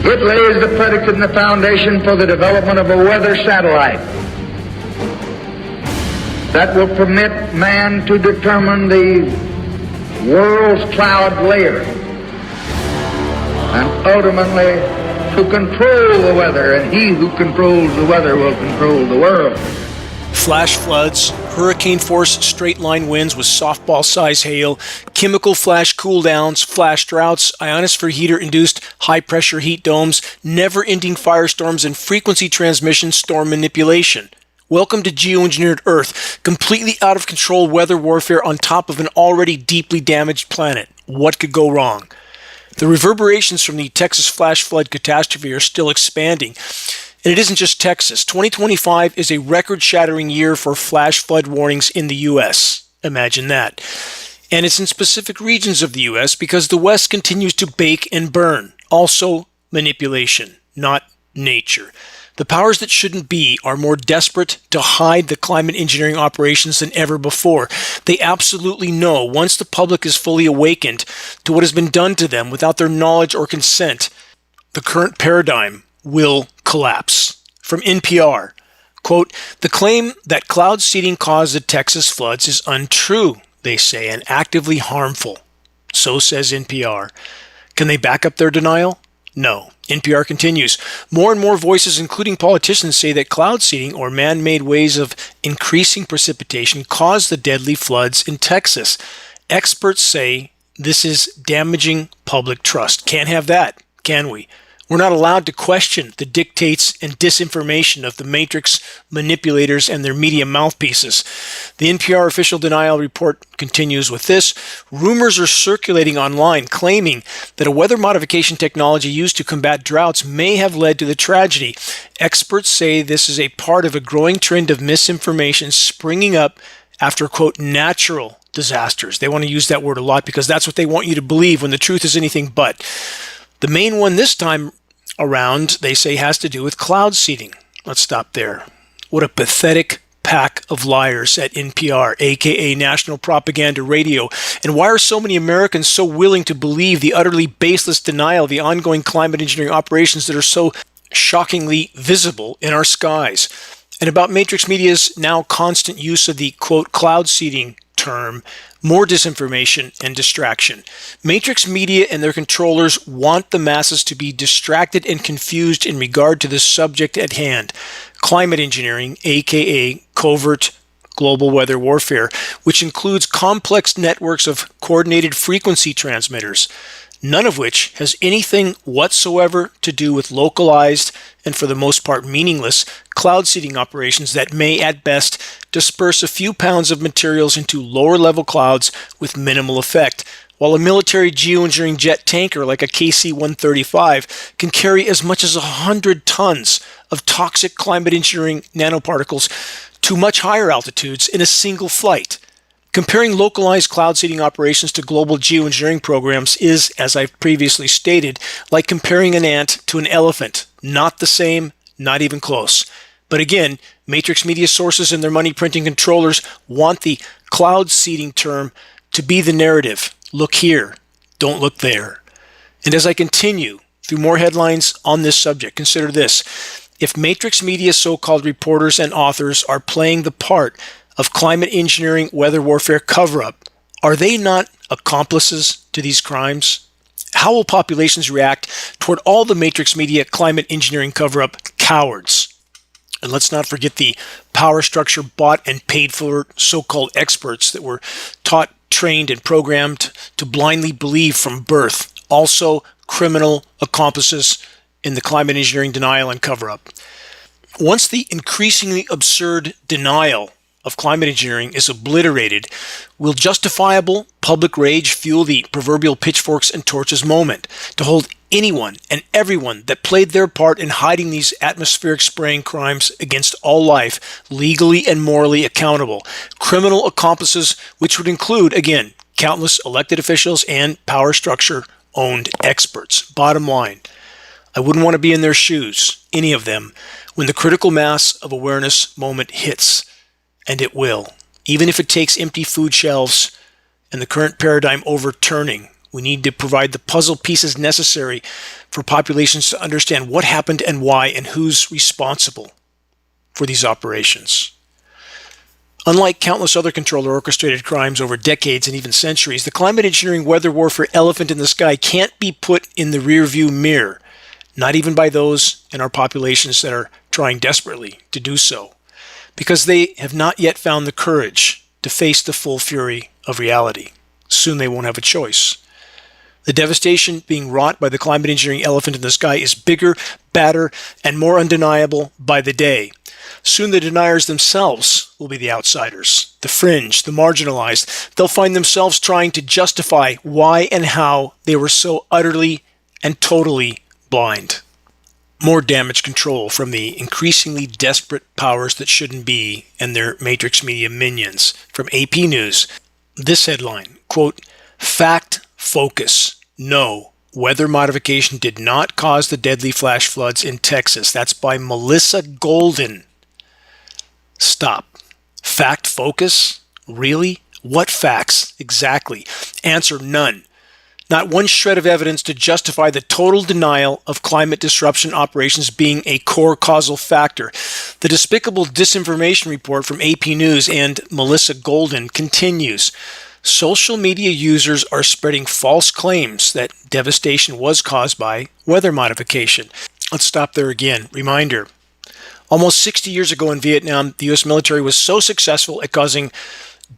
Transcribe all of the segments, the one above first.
It lays the predicate and the foundation for the development of a weather satellite that will permit man to determine the world's cloud layer and ultimately to control the weather, and he who controls the weather will control the world. Flash floods, hurricane-force straight-line winds with softball-size hail, chemical flash cool-downs, flash droughts, ionosphere heater-induced high-pressure heat domes, never-ending firestorms, and frequency transmission storm manipulation. Welcome to geoengineered Earth, completely out of control weather warfare on top of an already deeply damaged planet. What could go wrong? The reverberations from the Texas flash flood catastrophe are still expanding. And it isn't just Texas. 2025 is a record-shattering year for flash flood warnings in the U.S. Imagine that. And it's in specific regions of the U.S. because the West continues to bake and burn. Also, manipulation, not nature. The powers that shouldn't be are more desperate to hide the climate engineering operations than ever before. They absolutely know once the public is fully awakened to what has been done to them without their knowledge or consent, the current paradigm will collapse. From NPR, quote, "The claim that cloud seeding caused the Texas floods is untrue, they say, and actively harmful." So says NPR. Can they back up their denial? No. NPR continues, "More and more voices, including politicians, say that cloud seeding or man-made ways of increasing precipitation caused the deadly floods in Texas. Experts say this is damaging public trust." Can't have that, can we? We're not allowed to question the dictates and disinformation of the matrix manipulators and their media mouthpieces. The NPR official denial report continues with this. "Rumors are circulating online claiming that a weather modification technology used to combat droughts may have led to the tragedy. Experts say this is a part of a growing trend of misinformation springing up after, quote, natural disasters." They want to use that word a lot because that's what they want you to believe when the truth is anything but. The main one this time around, they say, has to do with cloud seeding. Let's stop there. What a pathetic pack of liars at NPR, aka National Propaganda Radio. And why are so many Americans so willing to believe the utterly baseless denial of the ongoing climate engineering operations that are so shockingly visible in our skies? And about Matrix Media's now constant use of the, quote, cloud seeding term, more disinformation and distraction. Matrix Media and their controllers want the masses to be distracted and confused in regard to the subject at hand, climate engineering, aka covert global weather warfare, which includes complex networks of coordinated frequency transmitters, none of which has anything whatsoever to do with localized and for the most part meaningless cloud seeding operations that may at best disperse a few pounds of materials into lower level clouds with minimal effect, while a military geoengineering jet tanker like a KC-135 can carry as much as 100 tons of toxic climate engineering nanoparticles to much higher altitudes in a single flight. Comparing localized cloud seeding operations to global geoengineering programs is, as I've previously stated, like comparing an ant to an elephant. Not the same, not even close. But again, Matrix Media sources and their money printing controllers want the cloud seeding term to be the narrative. Look here, don't look there. And as I continue through more headlines on this subject, consider this. If Matrix Media's so-called reporters and authors are playing the part of climate engineering weather warfare cover-up, are they not accomplices to these crimes? How will populations react toward all the Matrix Media climate engineering cover-up cowards? And let's not forget the power structure bought and paid for so-called experts that were taught, trained, and programmed to blindly believe from birth. Also, criminal accomplices in the climate engineering denial and cover-up. Once the increasingly absurd denial of climate engineering is obliterated, will justifiable public rage fuel the proverbial pitchforks and torches moment to hold anyone and everyone that played their part in hiding these atmospheric spraying crimes against all life legally and morally accountable? Criminal accomplices, which would include, again, countless elected officials and power structure owned experts. Bottom line, I wouldn't want to be in their shoes, any of them, when the critical mass of awareness moment hits. And it will, even if it takes empty food shelves and the current paradigm overturning We need to provide the puzzle pieces necessary for populations to understand what happened and why and who's responsible for these operations. Unlike countless other controlled or orchestrated crimes over decades and even centuries, the climate engineering weather warfare elephant in the sky can't be put in the rearview mirror, not even by those in our populations that are trying desperately to do so, because they have not yet found the courage to face the full fury of reality. Soon they won't have a choice. The devastation being wrought by the climate engineering elephant in the sky is bigger, badder, and more undeniable by the day. Soon the deniers themselves will be the outsiders, the fringe, the marginalized. They'll find themselves trying to justify why and how they were so utterly and totally blind. More damage control from the increasingly desperate powers that shouldn't be and their matrix media minions. From AP News, this headline, quote, "Fact focus. No, weather modification did not cause the deadly flash floods in Texas." That's by Melissa Golden. Stop. Fact focus? Really? What facts exactly? Answer: none. Not one shred of evidence to justify the total denial of climate disruption operations being a core causal factor. The despicable disinformation report from AP News and Melissa Golden continues. Social media users are spreading false claims that devastation was caused by weather modification. Let's stop there again. Reminder. Almost 60 years ago in Vietnam, the U.S. military was so successful at causing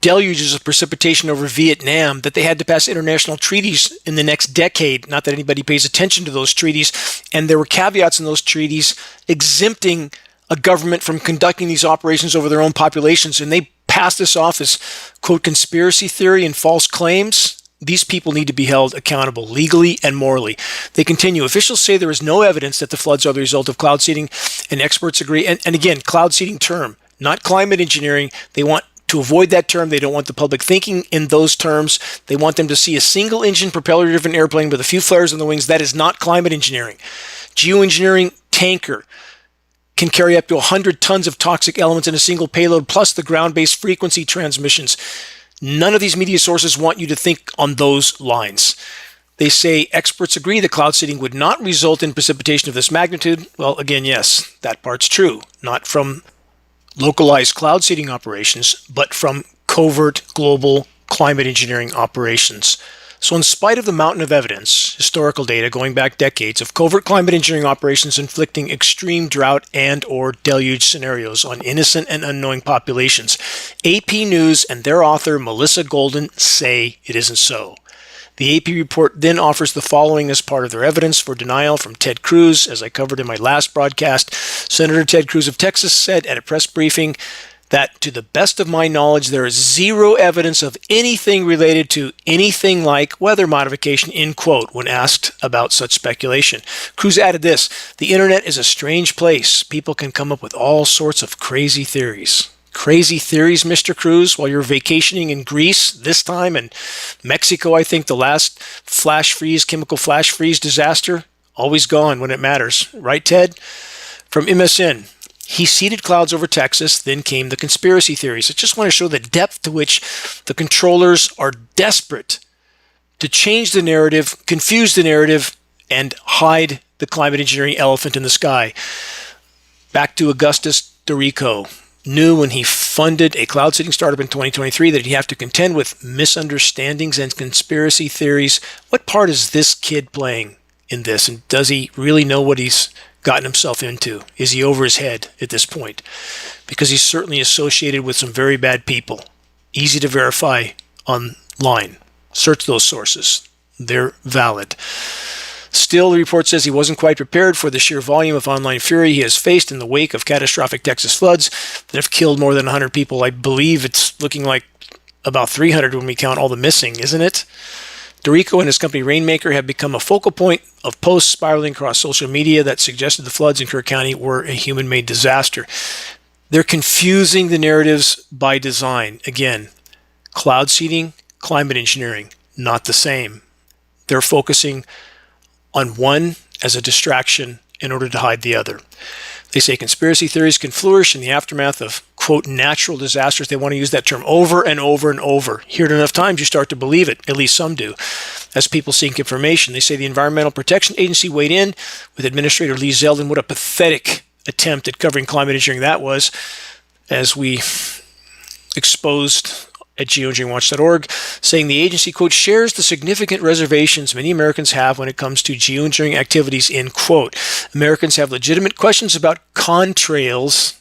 deluges of precipitation over Vietnam that they had to pass international treaties in the next decade. Not that anybody pays attention to those treaties. And there were caveats in those treaties exempting a government from conducting these operations over their own populations. And they passed this off as, quote, conspiracy theory and false claims. These people need to be held accountable legally and morally. They continue. Officials say there is no evidence that the floods are the result of cloud seeding, and experts agree. And again, cloud seeding term, not climate engineering. They want to avoid that term. They don't want the public thinking in those terms. They want them to see a single engine propeller-driven airplane with a few flares on the wings. That is not climate engineering. Geoengineering tanker can carry up to 100 tons of toxic elements in a single payload, plus the ground-based frequency transmissions. None of these media sources want you to think on those lines. They say experts agree that cloud seeding would not result in precipitation of this magnitude. Well, again, yes, that part's true. Not from localized cloud seeding operations, but from covert global climate engineering operations. So in spite of the mountain of evidence, historical data going back decades of covert climate engineering operations inflicting extreme drought and or deluge scenarios on innocent and unknowing populations, AP News and their author Melissa Golden say it isn't so. The AP report then offers the following as part of their evidence for denial from Ted Cruz. As I covered in my last broadcast, Senator Ted Cruz of Texas said at a press briefing that, to the best of my knowledge, there is zero evidence of anything related to anything like weather modification, end quote, when asked about such speculation. Cruz added this: "The internet is a strange place. People can come up with all sorts of crazy theories." Crazy theories, Mr. Cruz, while you're vacationing in Greece this time, and Mexico, I think the last chemical flash freeze disaster, always gone when it matters. Right, Ted? From MSN. He seeded clouds over Texas, then came the conspiracy theories. I just want to show the depth to which the controllers are desperate to change the narrative, confuse the narrative, and hide the climate engineering elephant in the sky. Back to Augustus Dorico. Knew when he funded a cloud seeding startup in 2023 that he'd have to contend with misunderstandings and conspiracy theories. What part is this kid playing in this? And does he really know what he's gotten himself into? Is he over his head at this point? Because he's certainly associated with some very bad people. Easy to verify online. Search those sources. They're valid. Still, the report says he wasn't quite prepared for the sheer volume of online fury he has faced in the wake of catastrophic Texas floods that have killed more than 100 people. I believe it's looking like about 300 when we count all the missing, isn't it? Dorico and his company Rainmaker have become a focal point of posts spiraling across social media that suggested the floods in Kirk County were a human-made disaster. They're confusing the narratives by design. Again, cloud seeding, climate engineering, not the same. They're focusing on one as a distraction in order to hide the other. They say conspiracy theories can flourish in the aftermath of quote, natural disasters. They want to use that term over and over and over. Hear it enough times, you start to believe it. At least some do, as people seek information. They say the Environmental Protection Agency weighed in with Administrator Lee Zeldin. What a pathetic attempt at covering climate engineering that was, as we exposed at geoengineeringwatch.org, saying the agency, quote, shares the significant reservations many Americans have when it comes to geoengineering activities, end quote. Americans have legitimate questions about contrails.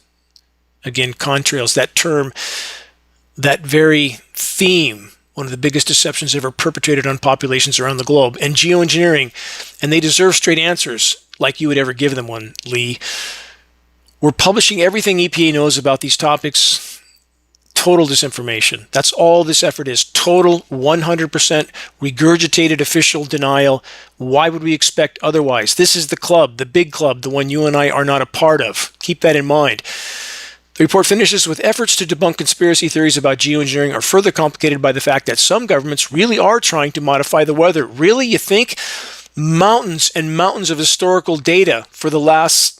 Again, contrails, that term, that very theme, one of the biggest deceptions ever perpetrated on populations around the globe, and geoengineering, and they deserve straight answers like you would ever give them one, Lee. We're publishing everything EPA knows about these topics. Total disinformation. That's all this effort is. Total 100% regurgitated official denial. Why would we expect otherwise? This is the club, the big club, the one you and I are not a part of. Keep that in mind. The report finishes with efforts to debunk conspiracy theories about geoengineering are further complicated by the fact that some governments really are trying to modify the weather. Really? You think? Mountains and mountains of historical data for the last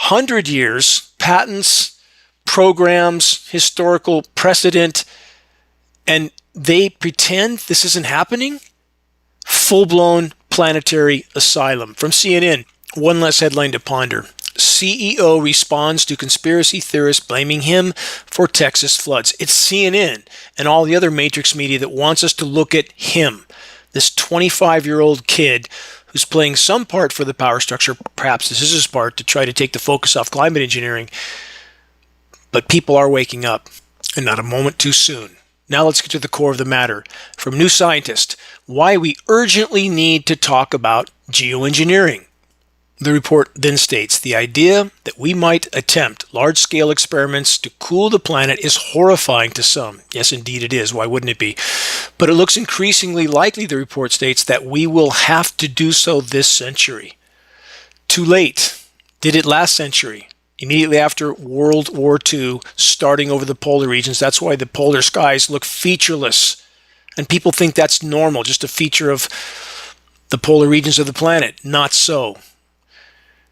100 years, patents, programs, historical precedent, and they pretend this isn't happening? Full-blown planetary asylum. From CNN, one less headline to ponder. CEO responds to conspiracy theorists blaming him for Texas floods. It's CNN and all the other matrix media that wants us to look at him, this 25-year-old kid who's playing some part for the power structure. Perhaps this is his part to try to take the focus off climate engineering. But people are waking up, and not a moment too soon. Now let's get to the core of the matter. From New Scientist, why we urgently need to talk about geoengineering. The report then states, the idea that we might attempt large-scale experiments to cool the planet is horrifying to some. Yes, indeed it is. Why wouldn't it be? But it looks increasingly likely, the report states, that we will have to do so this century. Too late. Did it last century? Immediately after World War II, starting over the polar regions. That's why the polar skies look featureless. And people think that's normal, just a feature of the polar regions of the planet. Not so.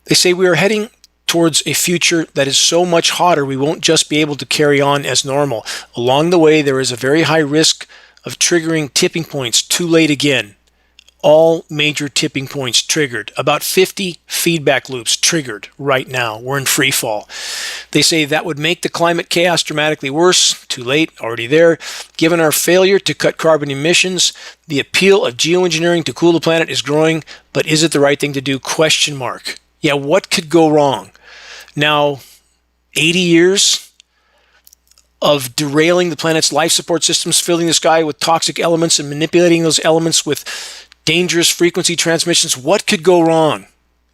They say we are heading towards a future that is so much hotter we won't just be able to carry on as normal. Along the way, there is a very high risk of triggering tipping points. Too late again. All major tipping points triggered. About 50 feedback loops triggered right now. We're in free fall. They say that would make the climate chaos dramatically worse. Too late, already there. Given our failure to cut carbon emissions, the appeal of geoengineering to cool the planet is growing, but is it the right thing to do? Question mark. Yeah, what could go wrong? Now, 80 years of derailing the planet's life support systems, filling the sky with toxic elements and manipulating those elements with dangerous frequency transmissions. What could go wrong?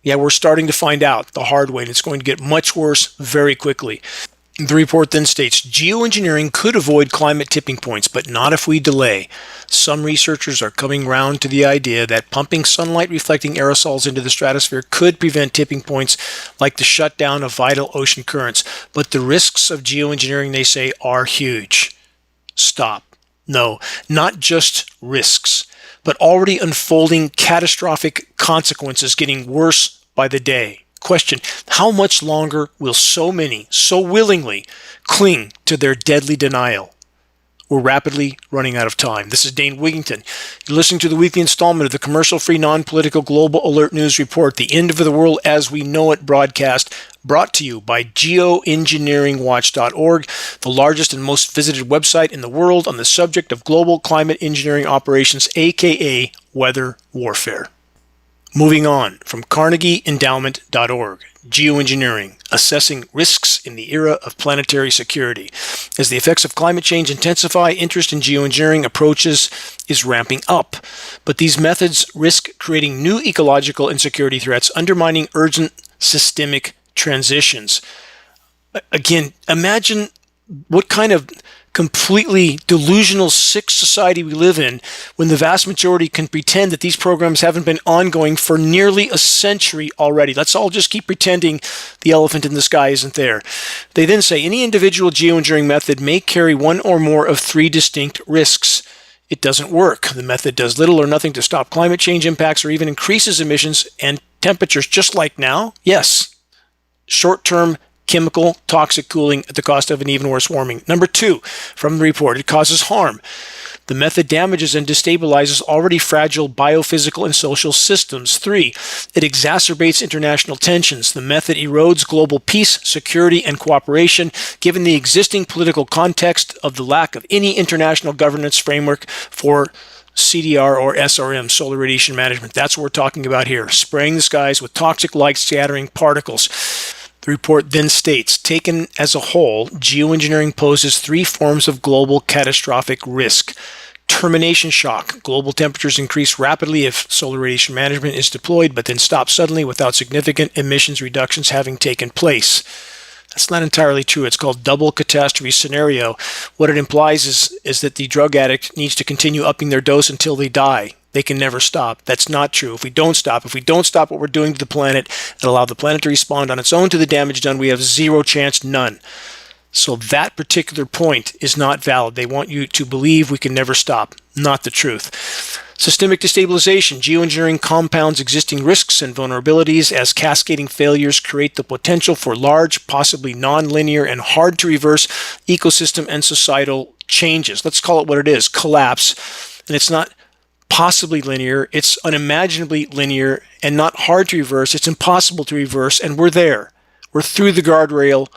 Yeah, we're starting to find out the hard way, and it's going to get much worse very quickly. The report then states, geoengineering could avoid climate tipping points, but not if we delay. Some researchers are coming round to the idea that pumping sunlight-reflecting aerosols into the stratosphere could prevent tipping points like the shutdown of vital ocean currents. But the risks of geoengineering, they say, are huge. Stop. No, not just risks, but already unfolding catastrophic consequences getting worse by the day. Question, how much longer will so many, so willingly, cling to their deadly denial? We're rapidly running out of time. This is Dane Wigington. You're listening to the weekly installment of the commercial-free, non-political Global Alert News Report, the end of the world as we know it broadcast, brought to you by Geoengineeringwatch.org, the largest and most visited website in the world on the subject of global climate engineering operations, aka weather warfare. Moving on, from CarnegieEndowment.org, Geoengineering, Assessing Risks in the Era of Planetary Security. As the effects of climate change intensify, interest in geoengineering approaches is ramping up. But these methods risk creating new ecological and security threats, undermining urgent systemic transitions. Again, imagine what kind of completely delusional, sick society we live in when the vast majority can pretend that these programs haven't been ongoing for nearly a century already. Let's all just keep pretending the elephant in the sky isn't there. They then say any individual geoengineering method may carry one or more of three distinct risks. It doesn't work. The method does little or nothing to stop climate change impacts or even increases emissions and temperatures just like now. Yes, short-term chemical, toxic cooling at the cost of an even worse warming. Number 2, from the report, it causes harm. The method damages and destabilizes already fragile biophysical and social systems. 3, it exacerbates international tensions. The method erodes global peace, security, and cooperation, given the existing political context of the lack of any international governance framework for CDR or SRM, solar radiation management. That's what we're talking about here, spraying the skies with toxic light-scattering particles. The report then states, taken as a whole, geoengineering poses 3 forms of global catastrophic risk. Termination shock. Global temperatures increase rapidly if solar radiation management is deployed, but then stop suddenly without significant emissions reductions having taken place. That's not entirely true. It's called double catastrophe scenario. What it implies is that the drug addict needs to continue upping their dose until they die. They can never stop. That's not true. If we don't stop what we're doing to the planet and allow the planet to respond on its own to the damage done, we have zero chance, none. So that particular point is not valid. They want you to believe we can never stop. Not the truth. Systemic destabilization. Geoengineering compounds existing risks and vulnerabilities as cascading failures create the potential for large, possibly non-linear and hard to reverse ecosystem and societal changes. Let's call it what it is, collapse. And it's not possibly linear, it's unimaginably linear and not hard to reverse. It's impossible to reverse, and we're there. We're through the guardrail,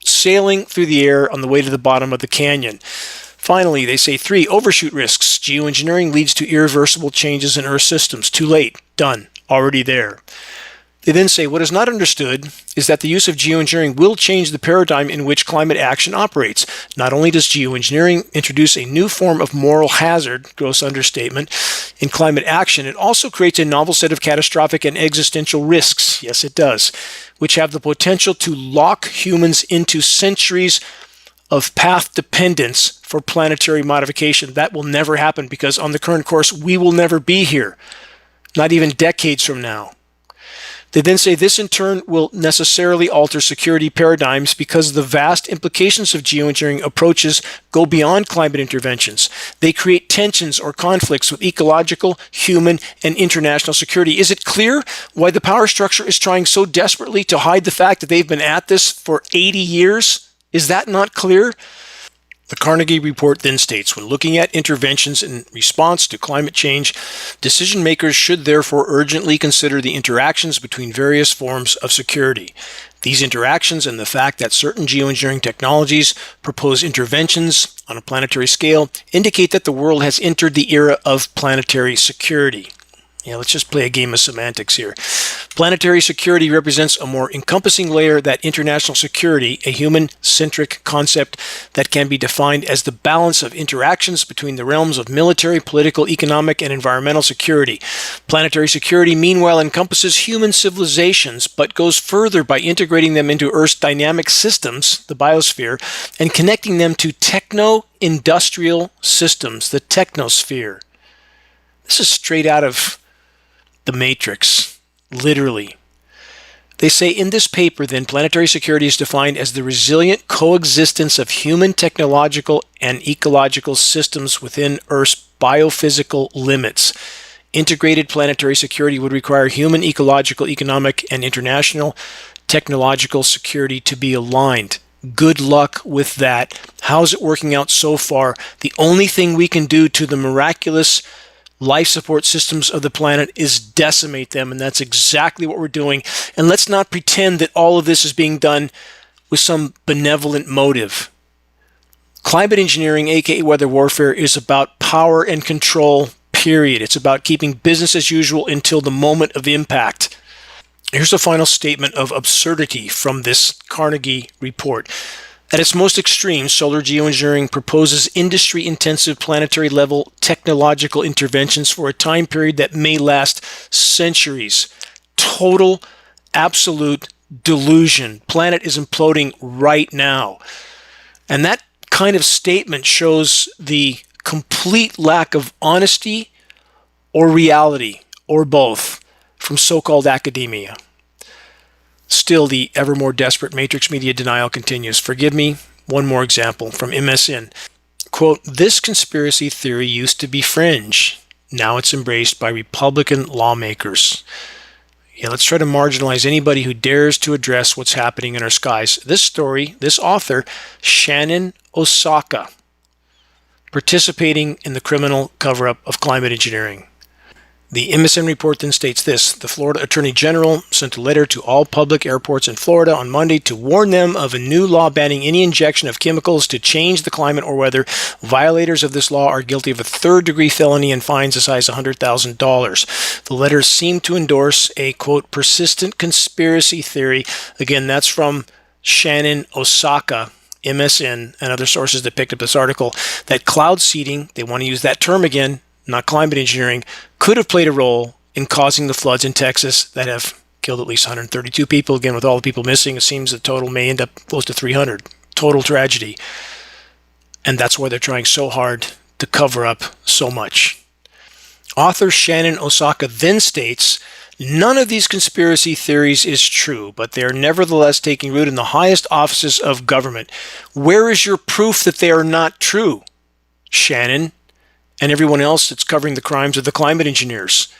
sailing through the air on the way to the bottom of the canyon. Finally, they say 3, overshoot risks. Geoengineering leads to irreversible changes in Earth systems. Too late. Done. Already there. They then say what is not understood is that the use of geoengineering will change the paradigm in which climate action operates. Not only does geoengineering introduce a new form of moral hazard, gross understatement, in climate action, it also creates a novel set of catastrophic and existential risks, yes it does, which have the potential to lock humans into centuries of path dependence for planetary modification. That will never happen because on the current course, we will never be here, not even decades from now. They then say this in turn will necessarily alter security paradigms because the vast implications of geoengineering approaches go beyond climate interventions. They create tensions or conflicts with ecological, human, and international security. Is it clear why the power structure is trying so desperately to hide the fact that they've been at this for 80 years? Is that not clear? The Carnegie report then states, when looking at interventions in response to climate change, decision makers should therefore urgently consider the interactions between various forms of security. These interactions and the fact that certain geoengineering technologies propose interventions on a planetary scale indicate that the world has entered the era of planetary security. Yeah, let's just play a game of semantics here. Planetary security represents a more encompassing layer than international security, a human-centric concept that can be defined as the balance of interactions between the realms of military, political, economic, and environmental security. Planetary security, meanwhile, encompasses human civilizations, but goes further by integrating them into Earth's dynamic systems, the biosphere, and connecting them to techno-industrial systems, the technosphere. This is straight out of The Matrix, literally. They say in this paper, then, planetary security is defined as the resilient coexistence of human technological and ecological systems within Earth's biophysical limits. Integrated planetary security would require human, ecological, economic, and international technological security to be aligned. Good luck with that. How's it working out so far? The only thing we can do to the miraculous life support systems of the planet is decimate them, and that's exactly what we're doing. And let's not pretend that all of this is being done with some benevolent motive. Climate engineering, aka weather warfare, is about power and control, period. It's about keeping business as usual until the moment of impact. Here's a final statement of absurdity from this Carnegie report. At its most extreme, solar geoengineering proposes industry-intensive planetary-level technological interventions for a time period that may last centuries. Total, absolute delusion. Planet is imploding right now. And that kind of statement shows the complete lack of honesty or reality, or both, from so-called academia. Still, the ever more desperate matrix media denial continues. Forgive me, one more example from MSN. Quote, this conspiracy theory used to be fringe. Now it's embraced by Republican lawmakers. Yeah, let's try to marginalize anybody who dares to address what's happening in our skies. This story, this author, Shannon Osaka, participating in the criminal cover-up of climate engineering. The MSN report then states this: the Florida Attorney General sent a letter to all public airports in Florida on Monday to warn them of a new law banning any injection of chemicals to change the climate or weather. Violators of this law are guilty of a third-degree felony and fines as high as $100,000. The letter seemed to endorse a, quote, persistent conspiracy theory. Again, that's from Shannon Osaka, MSN, and other sources that picked up this article, that cloud seeding, they want to use that term again, not climate engineering, could have played a role in causing the floods in Texas that have killed at least 132 people. Again, with all the people missing, it seems the total may end up close to 300. Total tragedy. And that's why they're trying so hard to cover up so much. Author Shannon Osaka then states, none of these conspiracy theories is true, but they are nevertheless taking root in the highest offices of government. Where is your proof that they are not true, Shannon, and everyone else that's covering the crimes of the climate engineers?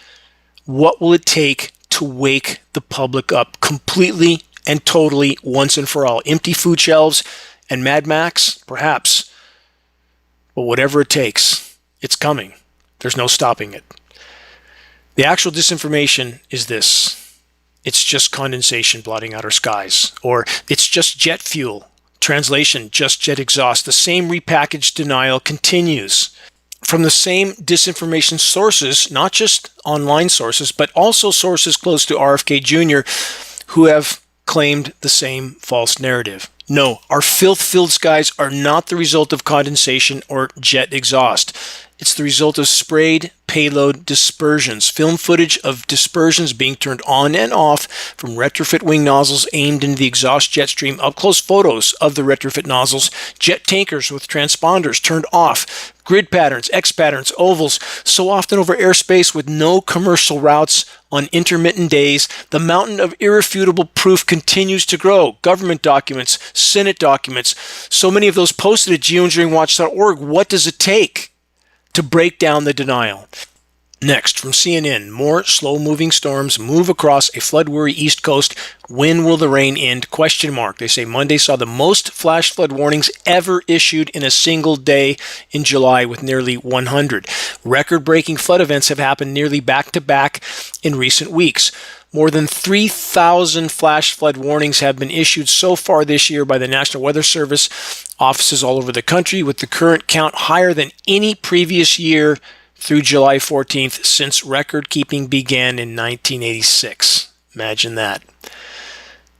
What will it take to wake the public up completely and totally once and for all? Empty food shelves and Mad Max? Perhaps. But whatever it takes, it's coming. There's no stopping it. The actual disinformation is this: it's just condensation blotting out our skies, or it's just jet fuel. Translation, just jet exhaust. The same repackaged denial continues from the same disinformation sources, not just online sources, but also sources close to RFK Jr., who have claimed the same false narrative. No, our filth-filled skies are not the result of condensation or jet exhaust. It's the result of sprayed payload dispersions. Film footage of dispersions being turned on and off from retrofit wing nozzles aimed into the exhaust jet stream. Up-close photos of the retrofit nozzles. Jet tankers with transponders turned off. Grid patterns, X patterns, ovals, so often over airspace with no commercial routes on intermittent days. The mountain of irrefutable proof continues to grow. Government documents, Senate documents, so many of those posted at geoengineeringwatch.org. What does it take to break down the denial? Next, from CNN, more slow-moving storms move across a flood-worry East Coast. When will the rain end? Question mark. They say Monday saw the most flash flood warnings ever issued in a single day in July, with nearly 100. Record-breaking flood events have happened nearly back-to-back in recent weeks. More than 3,000 flash flood warnings have been issued so far this year by the National Weather Service offices all over the country, with the current count higher than any previous year through July 14th since record-keeping began in 1986. Imagine that.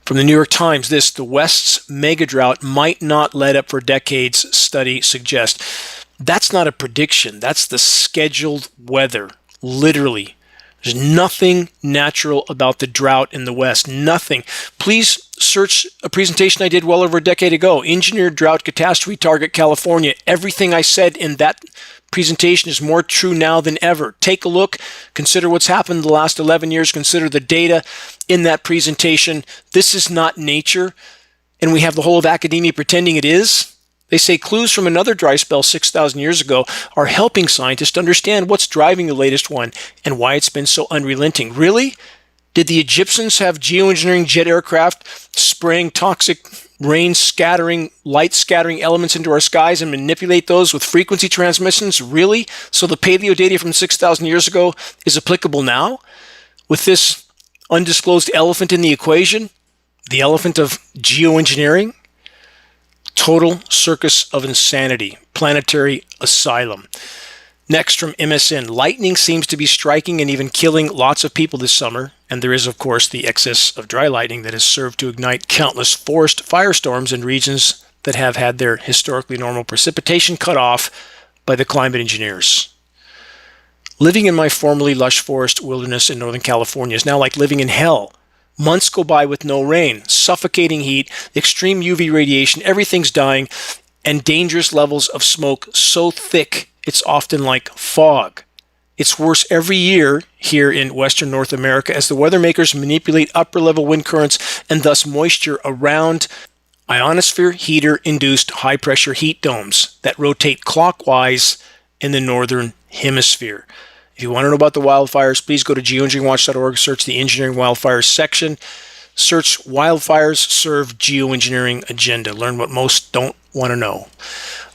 From the New York Times, the West's mega drought might not let up for decades, study suggests. That's not a prediction. That's the scheduled weather, literally. There's nothing natural about the drought in the West. Nothing. Please search a presentation I did well over a decade ago. Engineered Drought Catastrophe Target California. Everything I said in that presentation is more true now than ever. Take a look. Consider what's happened in the last 11 years. Consider the data in that presentation. This is not nature, and we have the whole of academia pretending it is. They say clues from another dry spell 6,000 years ago are helping scientists understand what's driving the latest one and why it's been so unrelenting. Really? Did the Egyptians have geoengineering jet aircraft spraying toxic rain scattering, light scattering elements into our skies and manipulate those with frequency transmissions? Really? So the paleo data from 6,000 years ago is applicable now? With this undisclosed elephant in the equation? The elephant of geoengineering? Total circus of insanity. Planetary asylum. Next, from MSN, lightning seems to be striking and even killing lots of people this summer, and there is, of course, the excess of dry lightning that has served to ignite countless forest firestorms in regions that have had their historically normal precipitation cut off by the climate engineers. Living in my formerly lush forest wilderness in Northern California is now like living in hell. Months go by with no rain, suffocating heat, extreme UV radiation, everything's dying, and dangerous levels of smoke so thick it's often like fog. It's worse every year here in Western North America as the weather makers manipulate upper-level wind currents and thus moisture around ionosphere heater-induced high-pressure heat domes that rotate clockwise in the northern hemisphere. If you want to know about the wildfires, please go to geoengineeringwatch.org, search the Engineering Wildfires section, search Wildfires Serve Geoengineering Agenda. Learn what most don't want to know.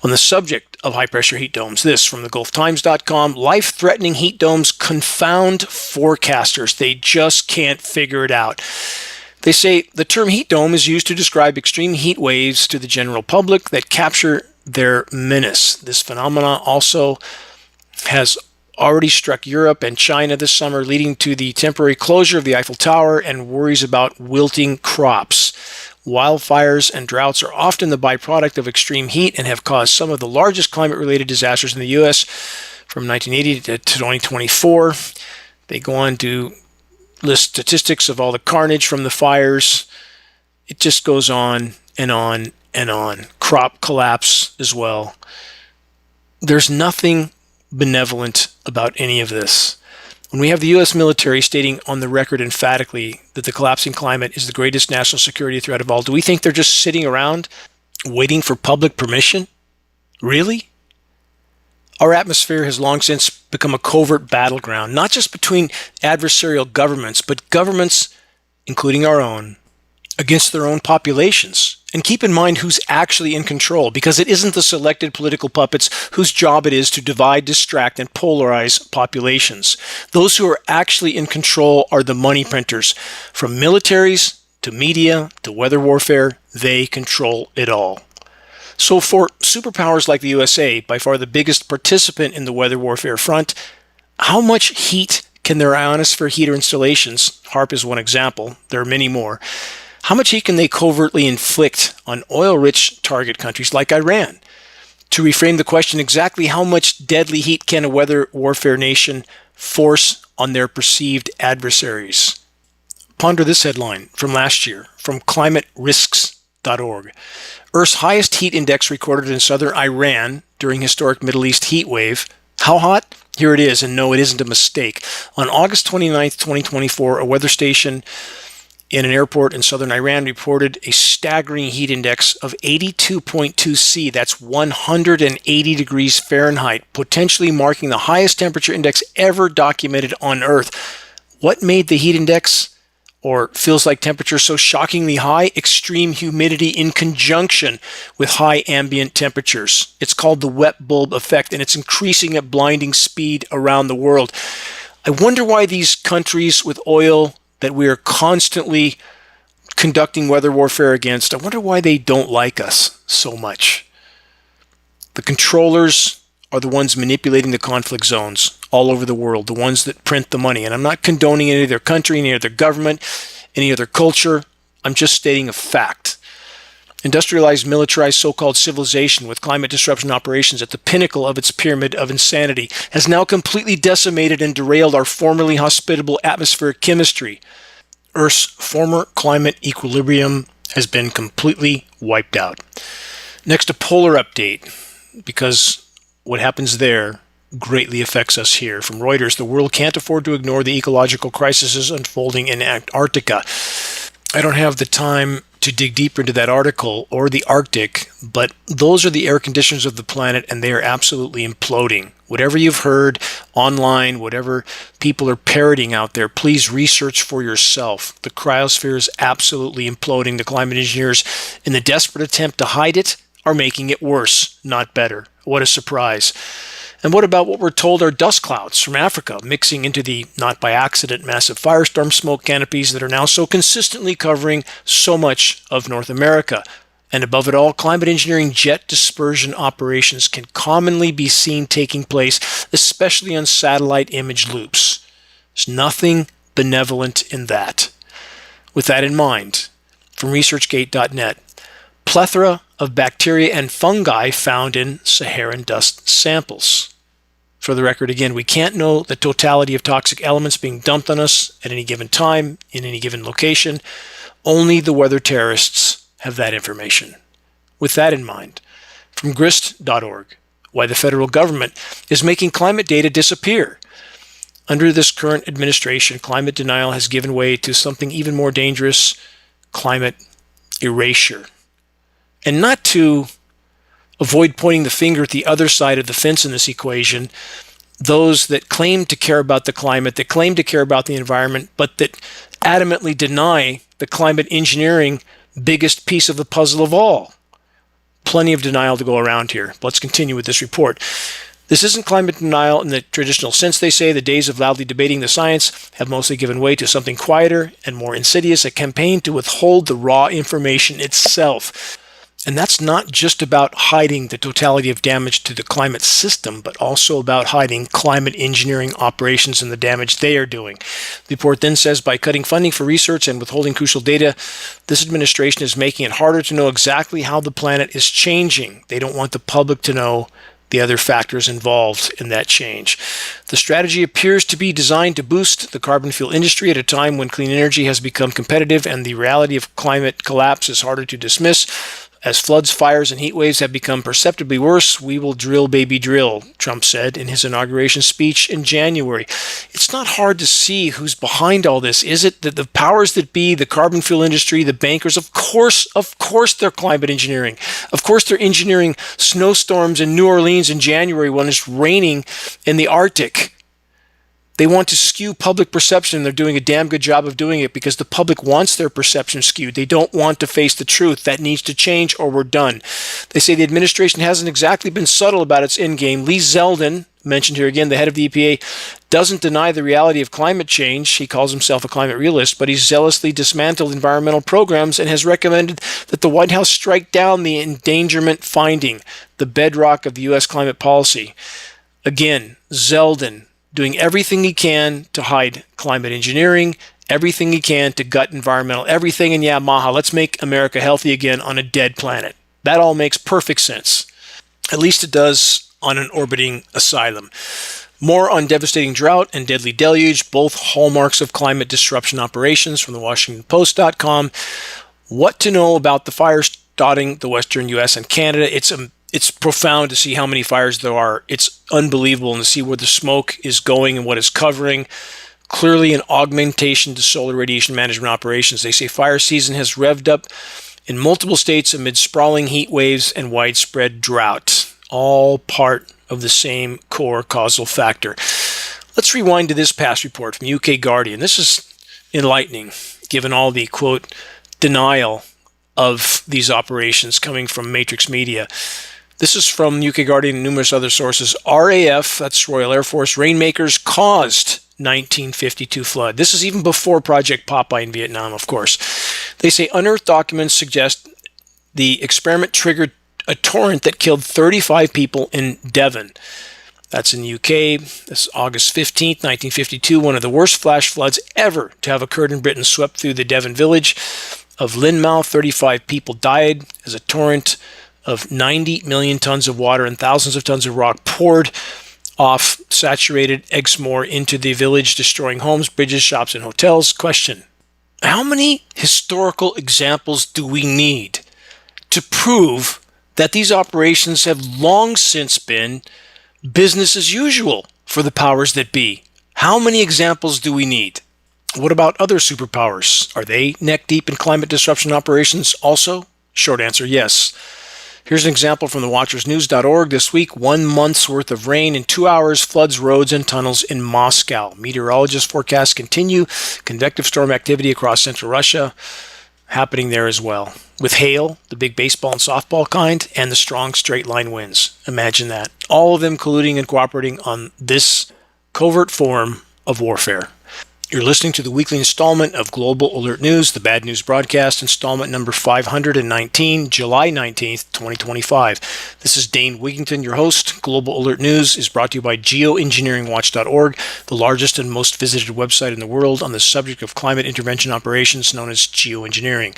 On the subject of high-pressure heat domes, this from thegulftimes.com, life-threatening heat domes confound forecasters. They just can't figure it out. They say the term heat dome is used to describe extreme heat waves to the general public that capture their menace. This phenomena also has already struck Europe and China this summer, leading to the temporary closure of the Eiffel Tower and worries about wilting crops. Wildfires and droughts are often the byproduct of extreme heat and have caused some of the largest climate-related disasters in the U.S. from 1980 to 2024. They go on to list statistics of all the carnage from the fires. It just goes on and on and on. Crop collapse as well. There's nothing benevolent about any of this. When we have the U.S. military stating on the record emphatically that the collapsing climate is the greatest national security threat of all, do we think they're just sitting around waiting for public permission? Really? Our atmosphere has long since become a covert battleground, not just between adversarial governments, but governments, including our own, against their own populations. And keep in mind who's actually in control, because it isn't the selected political puppets whose job it is to divide, distract, and polarize populations. Those who are actually in control are the money printers. From militaries to media to weather warfare, they control it all. So for superpowers like the USA, by far the biggest participant in the weather warfare front, how much heat can their ionosphere heater installations, HARP is one example, there are many more, how much heat can they covertly inflict on oil-rich target countries like Iran? To reframe the question, exactly how much deadly heat can a weather warfare nation force on their perceived adversaries? Ponder this headline from last year from climaterisks.org. Earth's highest heat index recorded in southern Iran during historic Middle East heat wave. How hot? Here it is, and no, it isn't a mistake. On August 29th, 2024, a weather station in an airport in southern Iran reported a staggering heat index of 82.2 C. That's 180 degrees Fahrenheit, potentially marking the highest temperature index ever documented on Earth. What made the heat index or feels like temperature so shockingly high? Extreme humidity in conjunction with high ambient temperatures. It's called the wet bulb effect, and it's increasing at blinding speed around the world. I wonder why these countries with oil that we are constantly conducting weather warfare against, I wonder why they don't like us so much. The controllers are the ones manipulating the conflict zones all over the world, the ones that print the money. And I'm not condoning any of their country, any of their government, any of their culture. I'm just stating a fact. Industrialized, militarized, so-called civilization with climate disruption operations at the pinnacle of its pyramid of insanity has now completely decimated and derailed our formerly hospitable atmospheric chemistry. Earth's former climate equilibrium has been completely wiped out. Next, a polar update, because what happens there greatly affects us here. From Reuters, the world can't afford to ignore the ecological crises unfolding in Antarctica. I don't have the time to dig deeper into that article or the Arctic, but those are the air conditions of the planet, and they are absolutely imploding. Whatever you've heard online, whatever people are parroting out there, please research for yourself. The cryosphere is absolutely imploding. The climate engineers, in the desperate attempt to hide it, are making it worse, not better. What a surprise. And what about what we're told are dust clouds from Africa mixing into the, not by accident, massive firestorm smoke canopies that are now so consistently covering so much of North America? And above it all, climate engineering jet dispersion operations can commonly be seen taking place, especially on satellite image loops. There's nothing benevolent in that. With that in mind, from ResearchGate.net, plethora of bacteria and fungi found in Saharan dust samples. For the record, again, we can't know the totality of toxic elements being dumped on us at any given time, in any given location. Only the weather terrorists have that information. With that in mind, from grist.org, why the federal government is making climate data disappear. Under this current administration, climate denial has given way to something even more dangerous, climate erasure. And not to avoid pointing the finger at the other side of the fence in this equation, those that claim to care about the climate, that claim to care about the environment, but that adamantly deny the climate engineering biggest piece of the puzzle of all. Plenty of denial to go around here. Let's continue with this report. This isn't climate denial in the traditional sense, they say. The days of loudly debating the science have mostly given way to something quieter and more insidious, a campaign to withhold the raw information itself. And that's not just about hiding the totality of damage to the climate system, but also about hiding climate engineering operations and the damage they are doing. The report then says, by cutting funding for research and withholding crucial data, this administration is making it harder to know exactly how the planet is changing. They don't want the public to know the other factors involved in that change. The strategy appears to be designed to boost the carbon fuel industry at a time when clean energy has become competitive and the reality of climate collapse is harder to dismiss. As floods, fires, and heat waves have become perceptibly worse, we will drill, baby, drill, Trump said in his inauguration speech in January. It's not hard to see who's behind all this. Is it that the powers that be, the carbon fuel industry, the bankers? Of course, they're climate engineering. Of course, they're engineering snowstorms in New Orleans in January when it's raining in the Arctic. They want to skew public perception, and they're doing a damn good job of doing it because the public wants their perception skewed. They don't want to face the truth. That needs to change or we're done. They say the administration hasn't exactly been subtle about its endgame. Lee Zeldin, mentioned here again, the head of the EPA, doesn't deny the reality of climate change. He calls himself a climate realist, but he's zealously dismantled environmental programs and has recommended that the White House strike down the endangerment finding, the bedrock of the U.S. climate policy. Again, Zeldin, doing everything he can to hide climate engineering, everything he can to gut environmental everything, and maha, let's make America healthy again on a dead planet. That all makes perfect sense. At least it does on an orbiting asylum. More on devastating drought and deadly deluge, both hallmarks of climate disruption operations from the WashingtonPost.com. What to know about the fires dotting the western U.S. and Canada. It's profound to see how many fires there are. It's unbelievable, and to see where the smoke is going and what it's covering. Clearly an augmentation to solar radiation management operations. They say fire season has revved up in multiple states amid sprawling heat waves and widespread drought. All part of the same core causal factor. Let's rewind to this past report from UK Guardian. This is enlightening, given all the, quote, denial of these operations coming from Matrix Media. This is from UK Guardian and numerous other sources. RAF, that's Royal Air Force, rainmakers caused 1952 flood. This is even before Project Popeye in Vietnam, of course. They say unearthed documents suggest the experiment triggered a torrent that killed 35 people in Devon. That's in the UK. This is August 15th, 1952. One of the worst flash floods ever to have occurred in Britain swept through the Devon village of Lynmouth. 35 people died as a torrent of 90 million tons of water and thousands of tons of rock poured off saturated Exmoor into the village, destroying homes, bridges, shops, and hotels. Question: how many historical examples do we need to prove that these operations have long since been business as usual for the powers that be? How many examples do we need? What about other superpowers? Are they neck deep in climate disruption operations also? Short answer, yes. Here's an example from the watchersnews.org this week. 1 month's worth of rain in 2 hours floods roads and tunnels in Moscow. Meteorologists forecast continue convective storm activity across central Russia happening there as well. With hail, the big baseball and softball kind, and the strong straight line winds. Imagine that. All of them colluding and cooperating on this covert form of warfare. You're listening to the weekly installment of Global Alert News, the Bad News Broadcast, installment number 519, July 19th, 2025. This is Dane Wigington, your host. Global Alert News is brought to you by Geoengineeringwatch.org, the largest and most visited website in the world on the subject of climate intervention operations known as geoengineering.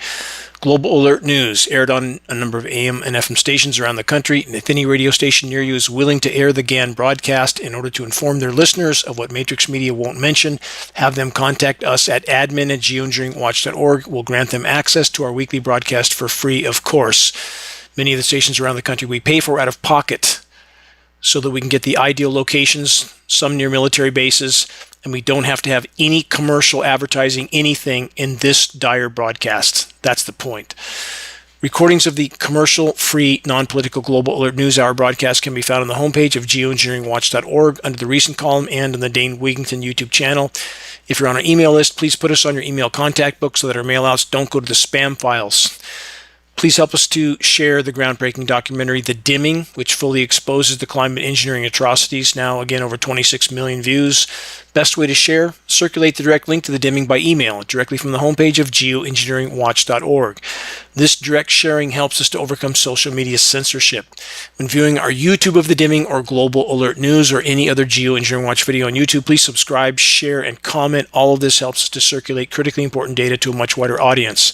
Global Alert News, aired on a number of AM and FM stations around the country, and if any radio station near you is willing to air the GAN broadcast in order to inform their listeners of what Matrix Media won't mention, have them contact us at admin@geoengineeringwatch.org. We'll grant them access to our weekly broadcast for free, of course. Many of the stations around the country we pay for out of pocket so that we can get the ideal locations, some near military bases, and we don't have to have any commercial advertising, anything in this dire broadcast. That's the point. Recordings of the commercial-free, non-political Global Alert News Hour broadcast can be found on the homepage of geoengineeringwatch.org under the recent column and on the Dane Wigington YouTube channel. If you're on our email list, please put us on your email contact book so that our mailouts don't go to the spam files. Please help us to share the groundbreaking documentary, The Dimming, which fully exposes the climate engineering atrocities, now again over 26 million views. Best way to share? Circulate the direct link to The Dimming by email directly from the homepage of geoengineeringwatch.org. This direct sharing helps us to overcome social media censorship. When viewing our YouTube of The Dimming or Global Alert News or any other Geoengineering Watch video on YouTube, please subscribe, share, and comment. All of this helps us to circulate critically important data to a much wider audience.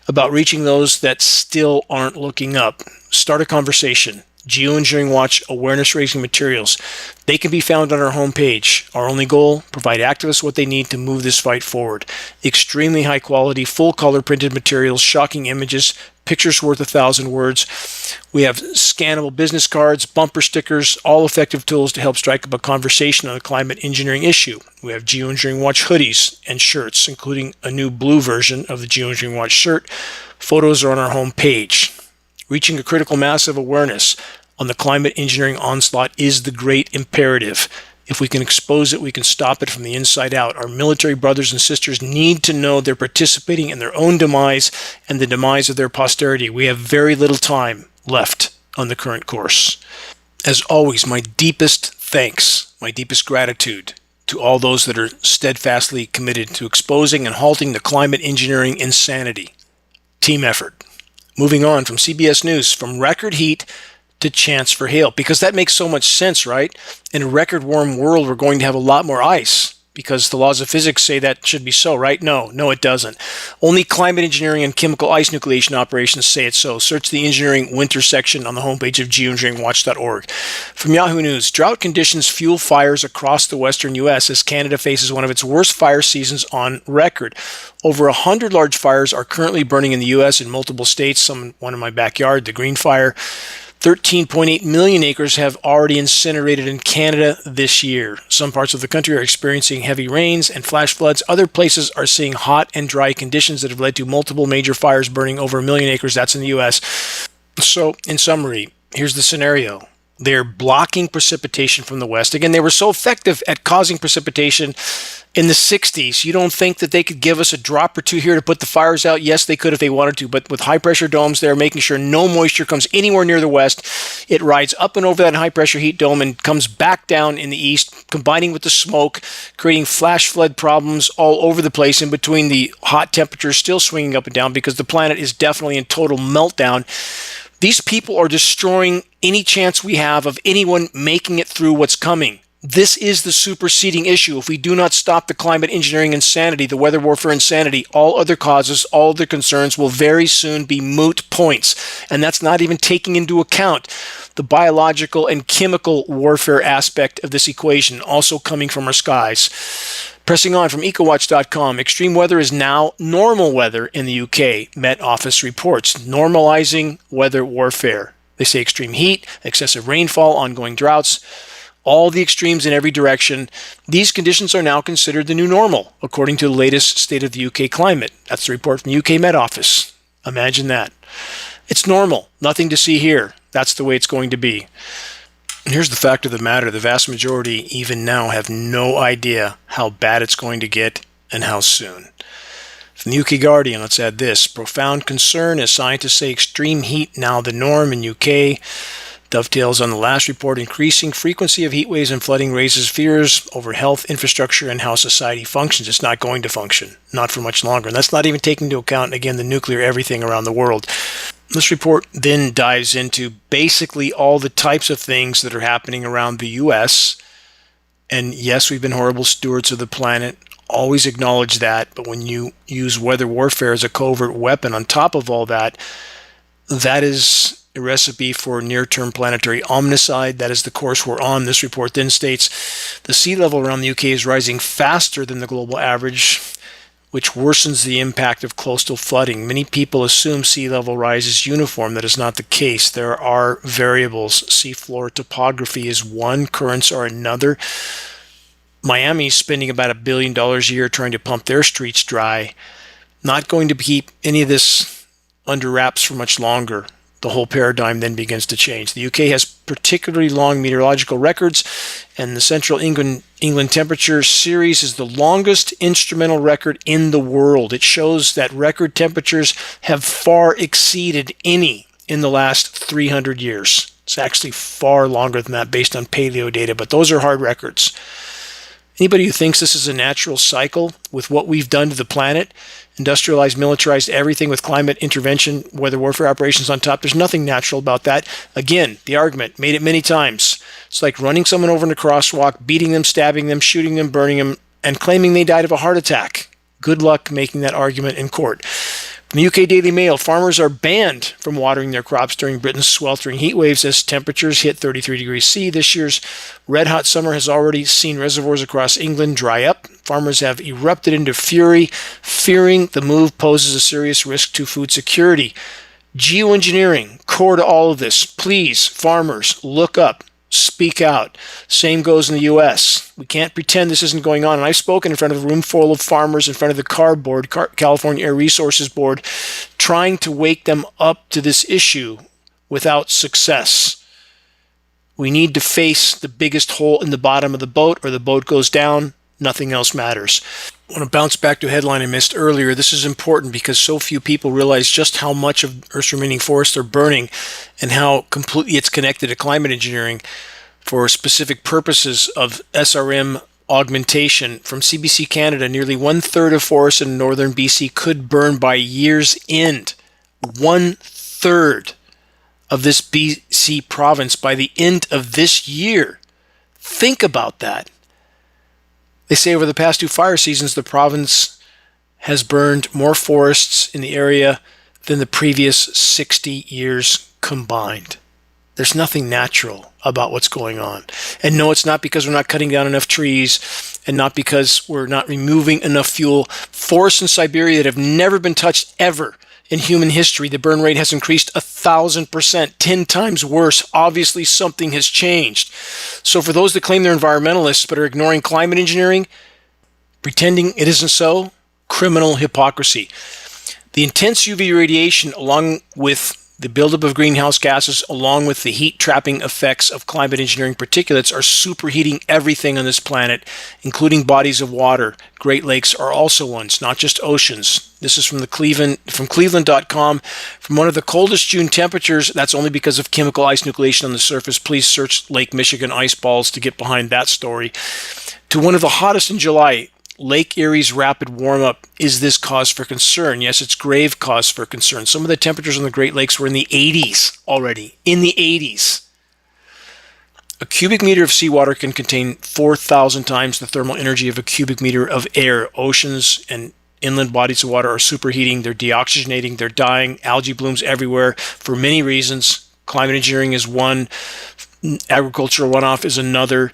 About reaching those that still aren't looking up. Start a conversation. Geoengineering Watch awareness raising materials. They can be found on our homepage. Our only goal, provide activists what they need to move this fight forward. Extremely high quality, full color printed materials, shocking images, pictures worth 1,000 words. We have scannable business cards, bumper stickers, all effective tools to help strike up a conversation on the climate engineering issue. We have Geoengineering Watch hoodies and shirts, including a new blue version of the Geoengineering Watch shirt. Photos are on our homepage. Reaching a critical mass of awareness on the climate engineering onslaught is the great imperative. If we can expose it, we can stop it from the inside out. Our military brothers and sisters need to know they're participating in their own demise and the demise of their posterity. We have very little time left on the current course. As always, my deepest thanks, my deepest gratitude to all those that are steadfastly committed to exposing and halting the climate engineering insanity. Team effort. Moving on from CBS News, from record heat to chance for hail, because that makes so much sense, right? In a record warm world, we're going to have a lot more ice because the laws of physics say that should be so, right? No, it doesn't. Only climate engineering and chemical ice nucleation operations say it's so. Search the engineering winter section on the homepage of geoengineeringwatch.org. From Yahoo News, drought conditions fuel fires across the western U.S. as Canada faces one of its worst fire seasons on record. Over 100 large fires are currently burning in the U.S. in multiple states, one in my backyard, the Green Fire. 13.8 million acres have already incinerated in Canada this year. Some parts of the country are experiencing heavy rains and flash floods. Other places are seeing hot and dry conditions that have led to multiple major fires burning over 1 million acres. That's in the U.S. So, in summary, here's the scenario. They're blocking precipitation from the west. Again, they were so effective at causing precipitation in the 60s. You don't think that they could give us a drop or two here to put the fires out? Yes, they could if they wanted to, but with high-pressure domes, they're making sure no moisture comes anywhere near the west. It rides up and over that high-pressure heat dome and comes back down in the east, combining with the smoke, creating flash flood problems all over the place in between the hot temperatures still swinging up and down because the planet is definitely in total meltdown. These people are destroying any chance we have of anyone making it through what's coming. This is the superseding issue. If we do not stop the climate engineering insanity, the weather warfare insanity, all other causes, all other concerns will very soon be moot points. And that's not even taking into account the biological and chemical warfare aspect of this equation, also coming from our skies. Pressing on from ecowatch.com, extreme weather is now normal weather in the UK, Met Office reports, normalizing weather warfare. They say extreme heat, excessive rainfall, ongoing droughts, all the extremes in every direction. These conditions are now considered the new normal, according to the latest State of the UK Climate. That's the report from UK Met Office. Imagine that. It's normal. Nothing to see here. That's the way it's going to be. And here's the fact of the matter. The vast majority, even now, have no idea how bad it's going to get and how soon. From the UK Guardian, let's add this. Profound concern as scientists say extreme heat now the norm in UK. Dovetails on the last report. Increasing frequency of heat waves and flooding raises fears over health, infrastructure, and how society functions. It's not going to function. Not for much longer. And that's not even taking into account, again, the nuclear everything around the world. This report then dives into basically all the types of things that are happening around the U.S. And yes, we've been horrible stewards of the planet. Always acknowledge that. But when you use weather warfare as a covert weapon on top of all that, that is a recipe for near-term planetary omnicide. That is the course we're on. This report then states the sea level around the UK is rising faster than the global average, which worsens the impact of coastal flooding. Many people assume sea level rise is uniform. That is not the case. There are variables. Seafloor topography is one, currents are another. Miami is spending about $1 billion a year trying to pump their streets dry. Not going to keep any of this under wraps for much longer, the whole paradigm then begins to change. The UK has particularly long meteorological records, and the Central England temperature series is the longest instrumental record in the world. It shows that record temperatures have far exceeded any in the last 300 years. It's actually far longer than that based on paleo data, but those are hard records. Anybody who thinks this is a natural cycle with what we've done to the planet, industrialized, militarized everything with climate intervention, weather warfare operations on top, there's nothing natural about that. Again, the argument, made it many times. It's like running someone over in a crosswalk, beating them, stabbing them, shooting them, burning them, and claiming they died of a heart attack. Good luck making that argument in court. From the UK Daily Mail, farmers are banned from watering their crops during Britain's sweltering heat waves as temperatures hit 33 degrees C. This year's red-hot summer has already seen reservoirs across England dry up. Farmers have erupted into fury, fearing the move poses a serious risk to food security. Geoengineering, core to all of this. Please, farmers, look up. Speak out. Same goes in the U.S. We can't pretend this isn't going on. And I've spoken in front of a room full of farmers, in front of the CARB board, California Air Resources Board, trying to wake them up to this issue without success. We need to face the biggest hole in the bottom of the boat, or the boat goes down. Nothing else matters. I want to bounce back to a headline I missed earlier. This is important because so few people realize just how much of Earth's remaining forests are burning and how completely it's connected to climate engineering for specific purposes of SRM augmentation. From CBC Canada, nearly 1/3 of forests in northern BC could burn by year's end. 1/3 of this BC province by the end of this year. Think about that. They say over the past 2 fire seasons, the province has burned more forests in the area than the previous 60 years combined. There's nothing natural about what's going on. And no, it's not because we're not cutting down enough trees and not because we're not removing enough fuel. Forests in Siberia that have never been touched ever in human history, the burn rate has increased 1,000%, 10 times worse. Obviously, something has changed. So for those that claim they're environmentalists but are ignoring climate engineering, pretending it isn't so, criminal hypocrisy. The intense UV radiation, along with the buildup of greenhouse gases, along with the heat-trapping effects of climate engineering particulates, are superheating everything on this planet, including bodies of water. Great Lakes are also ones, not just oceans. This is from Cleveland.com. From one of the coldest June temperatures, that's only because of chemical ice nucleation on the surface. Please search Lake Michigan ice balls to get behind that story. To one of the hottest in July, Lake Erie's rapid warm-up. Is this cause for concern? Yes, it's grave cause for concern. Some of the temperatures on the Great Lakes were in the 80s already. In the 80s. A cubic meter of seawater can contain 4,000 times the thermal energy of a cubic meter of air. Oceans and inland bodies of water are superheating. They're deoxygenating. They're dying. Algae blooms everywhere for many reasons. Climate engineering is one. Agricultural runoff is another.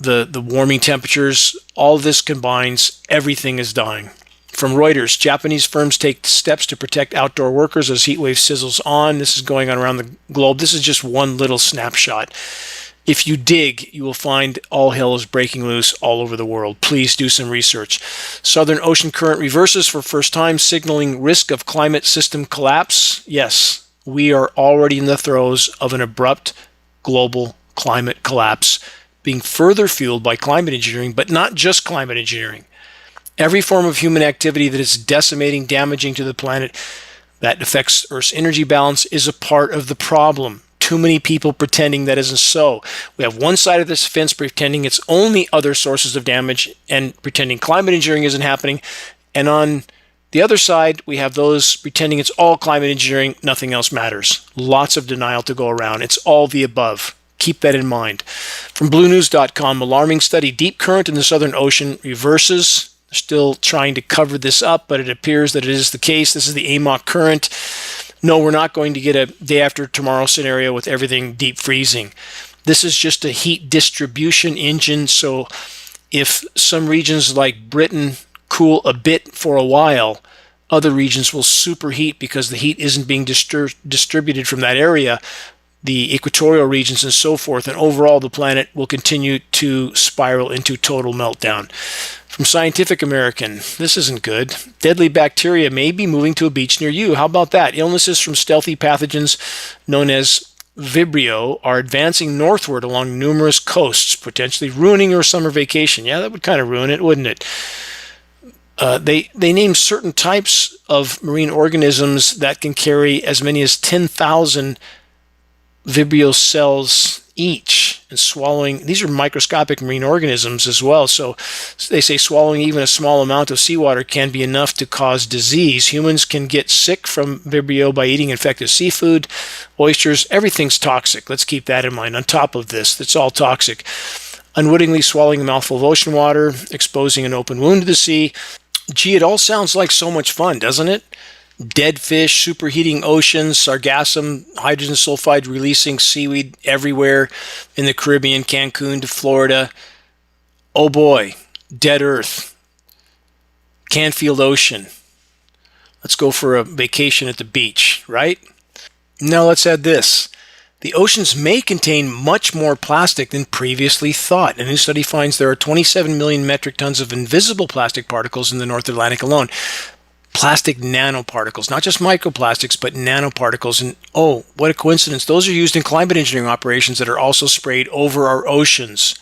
The warming temperatures, all this combines, everything is dying. From Reuters, Japanese firms take steps to protect outdoor workers as heat wave sizzles on. This is going on around the globe. This is just one little snapshot. If you dig, you will find all hell is breaking loose all over the world. Please do some research. Southern ocean current reverses for first time, signaling risk of climate system collapse. Yes, we are already in the throes of an abrupt global climate collapse, being further fueled by climate engineering, but not just climate engineering. Every form of human activity that is decimating, damaging to the planet, that affects Earth's energy balance is a part of the problem. Too many people pretending that isn't so. We have one side of this fence pretending it's only other sources of damage and pretending climate engineering isn't happening. And on the other side, we have those pretending it's all climate engineering, nothing else matters. Lots of denial to go around. It's all the above. Keep that in mind. From BlueNews.com, alarming study. Deep current in the Southern Ocean reverses. They're still trying to cover this up, but it appears that it is the case. This is the AMOC current. No, we're not going to get a day after tomorrow scenario with everything deep freezing. This is just a heat distribution engine. So if some regions like Britain cool a bit for a while, other regions will superheat because the heat isn't being distributed from that area. the equatorial regions and so forth, and overall the planet will continue to spiral into total meltdown. From Scientific American, this isn't good. Deadly bacteria may be moving to a beach near you. How about that? Illnesses from stealthy pathogens known as Vibrio are advancing northward along numerous coasts, potentially ruining your summer vacation. Yeah, that would kind of ruin it, wouldn't it? They name certain types of marine organisms that can carry as many as 10,000 Vibrio cells each, and swallowing, these are microscopic marine organisms as well, so they say swallowing even a small amount of seawater can be enough to cause disease. Humans can get sick from Vibrio by eating infected seafood, oysters, everything's toxic. Let's keep that in mind. On top of this, it's all toxic. Unwittingly swallowing a mouthful of ocean water, exposing an open wound to the sea. Gee, it all sounds like so much fun, doesn't it? Dead fish, superheating oceans, sargassum, hydrogen sulfide releasing seaweed everywhere in the Caribbean, Cancun to Florida. Oh boy, dead earth, Canfield Ocean. Let's go for a vacation at the beach, right? Now let's add this. The oceans may contain much more plastic than previously thought. A new study finds there are 27 million metric tons of invisible plastic particles in the North Atlantic alone. Plastic nanoparticles, not just microplastics, but nanoparticles. And oh, what a coincidence. Those are used in climate engineering operations that are also sprayed over our oceans.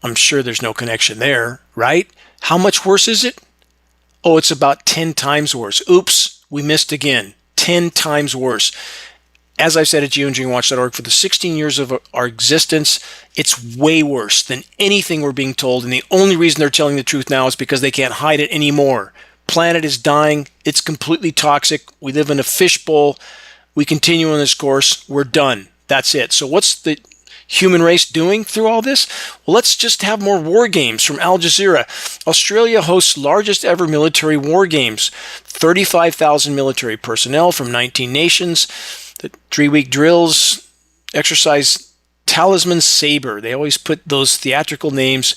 I'm sure there's no connection there, right? How much worse is it? Oh, it's about 10 times worse. Oops, we missed again. 10 times worse. As I've said at geoengineeringwatch.org, for the 16 years of our existence, it's way worse than anything we're being told. And the only reason they're telling the truth now is because they can't hide it anymore. Planet is dying. It's completely toxic. We live in a fishbowl. We continue on this course. We're done. That's it. So what's the human race doing through all this? Well, let's just have more war games. From Al Jazeera. Australia hosts largest ever military war games. 35,000 military personnel from 19 nations. The 3-week drills exercise Talisman Sabre. They always put those theatrical names.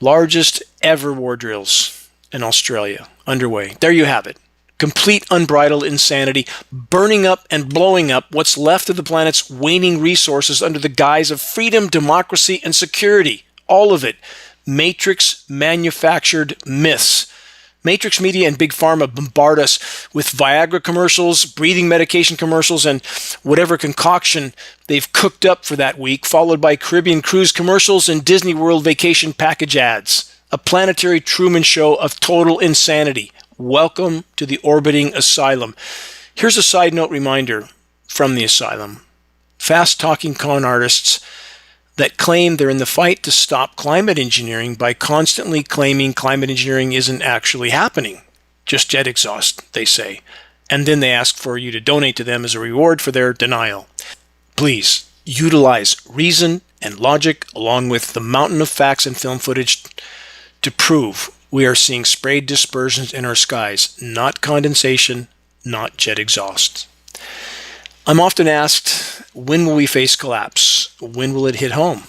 Largest ever war drills in Australia underway. There you have it. Complete unbridled insanity, burning up and blowing up what's left of the planet's waning resources under the guise of freedom, democracy, and security. All of it. Matrix manufactured myths. Matrix media and Big Pharma bombard us with Viagra commercials, breathing medication commercials, and whatever concoction they've cooked up for that week, followed by Caribbean cruise commercials and Disney World vacation package ads. A planetary Truman Show of total insanity. Welcome to the orbiting asylum. Here's a side note reminder from the asylum. Fast-talking con artists that claim they're in the fight to stop climate engineering by constantly claiming climate engineering isn't actually happening. Just jet exhaust, they say. And then they ask for you to donate to them as a reward for their denial. Please, utilize reason and logic along with the mountain of facts and film footage to prove we are seeing sprayed dispersions in our skies, not condensation, not jet exhaust. I'm often asked, when will we face collapse? When will it hit home?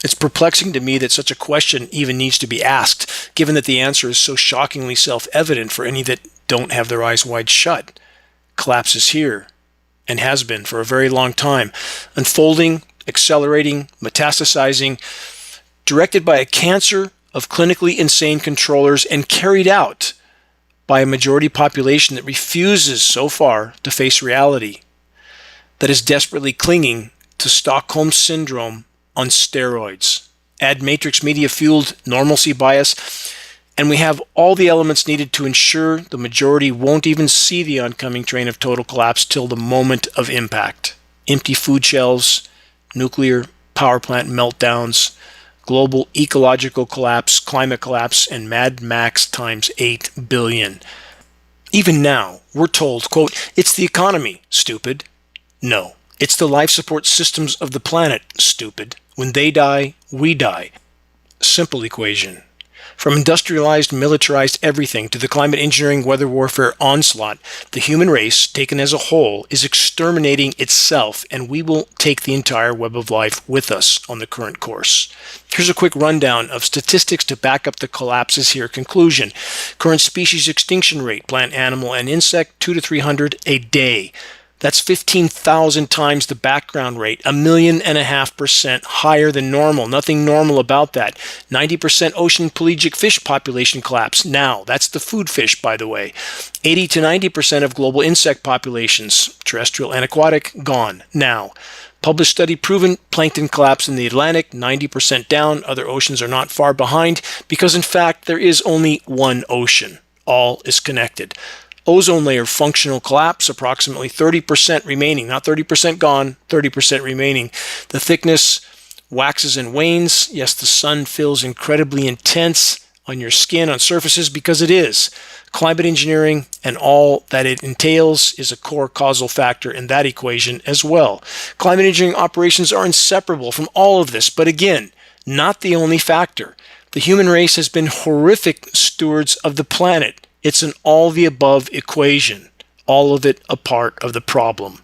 It's perplexing to me that such a question even needs to be asked, given that the answer is so shockingly self-evident for any that don't have their eyes wide shut. Collapse is here, and has been for a very long time, unfolding, accelerating, metastasizing, directed by a cancer of clinically insane controllers and carried out by a majority population that refuses so far to face reality, that is desperately clinging to Stockholm Syndrome on steroids. Add matrix media-fueled normalcy bias, and we have all the elements needed to ensure the majority won't even see the oncoming train of total collapse till the moment of impact. Empty food shelves, nuclear power plant meltdowns, global ecological collapse, climate collapse, and Mad Max times 8 billion. Even now, we're told, quote, it's the economy, stupid. No, it's the life support systems of the planet, stupid. When they die, we die. Simple equation. From industrialized, militarized everything to the climate engineering weather warfare onslaught, the human race, taken as a whole, is exterminating itself, and we will take the entire web of life with us on the current course. Here's a quick rundown of statistics to back up the collapses here. Conclusion. Current species extinction rate, plant, animal, and insect, 200 to 300 a day. That's 15,000 times the background rate, 1.5% higher than normal. Nothing normal about that. 90% ocean pelagic fish population collapse now. That's the food fish, by the way. 80 to 90% of global insect populations, terrestrial and aquatic, gone now. Published study proven plankton collapse in the Atlantic, 90% down. Other oceans are not far behind because, in fact, there is only one ocean. All is connected. Ozone layer functional collapse, approximately 30% remaining, not 30% gone, 30% remaining. The thickness waxes and wanes. Yes, the sun feels incredibly intense on your skin, on surfaces, because it is. Climate engineering and all that it entails is a core causal factor in that equation as well. Climate engineering operations are inseparable from all of this, but again, not the only factor. The human race has been horrific stewards of the planet. It's an all-the-above equation, all of it a part of the problem.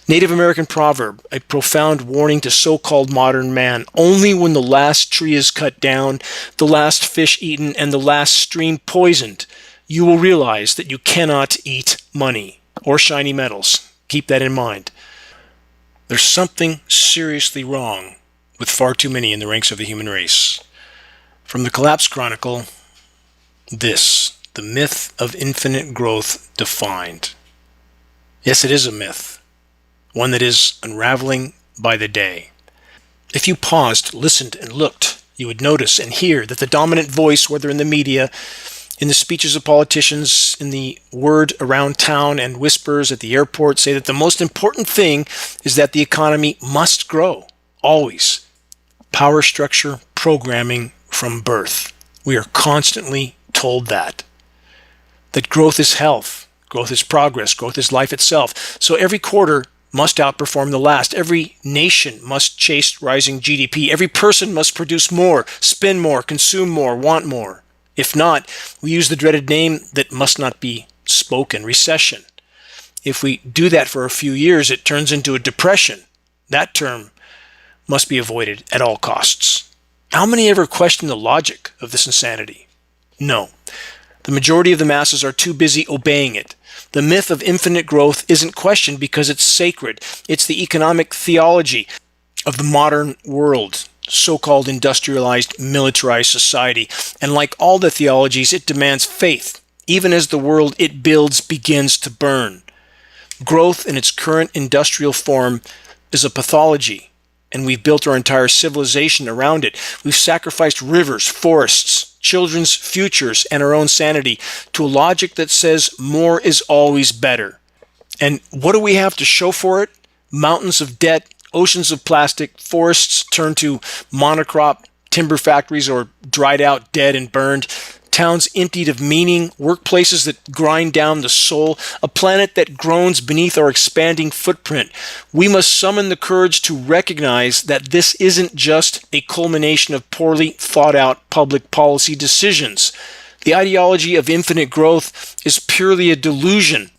Native American proverb, a profound warning to so-called modern man. Only when the last tree is cut down, the last fish eaten, and the last stream poisoned, you will realize that you cannot eat money or shiny metals. Keep that in mind. There's something seriously wrong with far too many in the ranks of the human race. From the Collapse Chronicle, this. The myth of infinite growth defined. Yes, it is a myth, one that is unraveling by the day. If you paused, listened, and looked, you would notice and hear that the dominant voice, whether in the media, in the speeches of politicians, in the word around town, and whispers at the airport, say that the most important thing is that the economy must grow, always. Power structure programming from birth. We are constantly told that growth is health, growth is progress, growth is life itself. So every quarter must outperform the last. Every nation must chase rising GDP. Every person must produce more, spend more, consume more, want more. If not, we use the dreaded name that must not be spoken, recession. If we do that for a few years, it turns into a depression. That term must be avoided at all costs. How many ever question the logic of this insanity? No. The majority of the masses are too busy obeying it. The myth of infinite growth isn't questioned because it's sacred. It's the economic theology of the modern world, so-called industrialized, militarized society. And like all the theologies, it demands faith, even as the world it builds begins to burn. Growth in its current industrial form is a pathology, and we've built our entire civilization around it. We've sacrificed rivers, forests, children's futures, and our own sanity to a logic that says more is always better. And what do we have to show for it? Mountains of debt, oceans of plastic, forests turned to monocrop timber factories or dried out, dead, and burned, towns emptied of meaning, workplaces that grind down the soul, a planet that groans beneath our expanding footprint. We must summon the courage to recognize that this isn't just a culmination of poorly thought out public policy decisions. The ideology of infinite growth is purely a delusion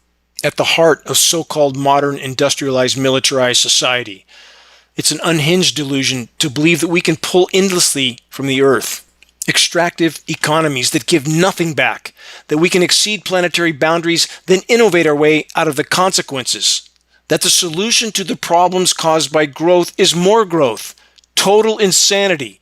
at the heart of so-called modern industrialized militarized society. It's an unhinged delusion to believe that we can pull endlessly from the earth. Extractive economies that give nothing back, that we can exceed planetary boundaries, then innovate our way out of the consequences, that the solution to the problems caused by growth is more growth. Total insanity.